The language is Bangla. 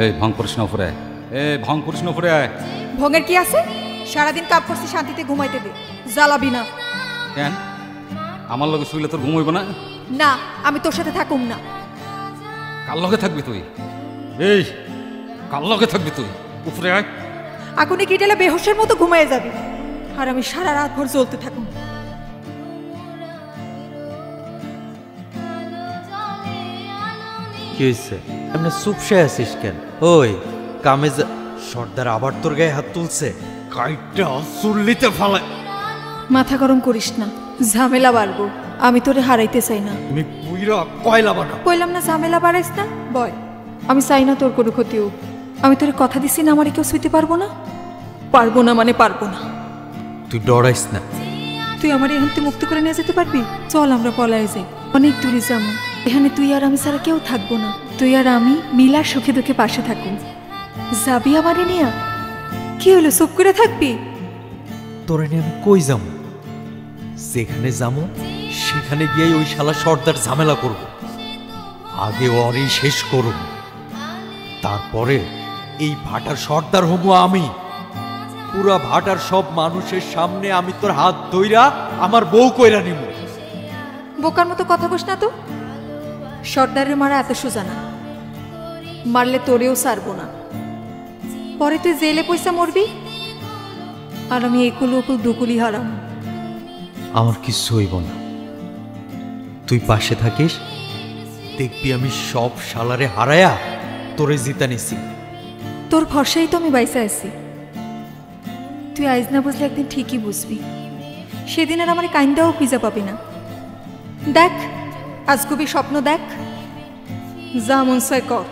এই ভং করিস না উপরে, ভং করিস না উপরে। ভঙের কি আছে? সারাদিন কাজ করছি, শান্তিতে ঘুমাইতে দে, জ্বালাবি না। কেন আমার লগে শুইলে তোর ঘুম হইব না? না, আমি তোর সাথে থাকুম না। কার লগে থাকবি তুই? এই কার লগে থাকবি তুই? উপরে আয়। আগুনে কিটালে বেহোশের মতো ঘুমাইয়ে যাবি, আর আমি সারা রাত ভর জ্বলতে থাকুম। কি হয়েছে? এমনি চুপসে আছিস কেন? ওই কামে সর্দার আবার তোর গায়ে হাত তুলছে? কাইটা চুল্লিতে ফালায়। মাথা গরম করিস না, ঝামেলা বাড়বো। আমি তোরে হারাইতে চাই না। আমি পুইরা কয়লা বানা কইলাম না ঝামেলা বাড়াইস না। বয়, আমি চাই না তোর কোনো ক্ষতি হোক। আমি তোরে কথা দিছি না আমারে কেউ শুইতে পারবো না। পারবো না মানে পারবো না। তুই ডরাইস না। তুই আমার এখান থেকে মুক্ত করে নিয়ে যেতে পারবি? চল আমরা পলায় যাই, অনেক দূরে যাবো। এখানে তুই আর আমি ছাড়া কেউ থাকবো না। তুই আর আমি মিলার সুখে দুঃখে পাশে থাকুন। যাবি আমারে নিয়া? কি হলো, চুপ করে থাকবি? তোরে নিয়ে আমি কই যাবো? যেখানে যাবো সেখানে গিয়ে ওই শালা সর্দার ঝামেলা করব। আগে ওরই শেষ করব, তারপরে এই ভাটার সর্দার হবো আমি। পুরা ভাটার সব মানুষের সামনে আমি তোর হাত ধইরা আমার বউ কইরা নিব। বোকার মতো কথা বস না তো। সর্দারের মারা এত সোজা না, মারলে তোরেও ছাড়বো না। পরে তুই জেলে পয়সা মরবি, আর আমি একুল ওকুল দুকুলি হারাম। আমার কিছু হইব না, তুই পাশে থাকিস, দেখবি আমি সব শালারে হারায়া তোরে জিতা নিছি। তোর ভরসাই তো আমি বাইসা আছি। তুই আইজ না বুঝলে একদিন ঠিকই বুঝবি। সেদিন আর আমার কাইন্দাও খুঁজা পাবি না। দেখ, আজ খুবই স্বপ্ন দেখ, যা মন চায় কর।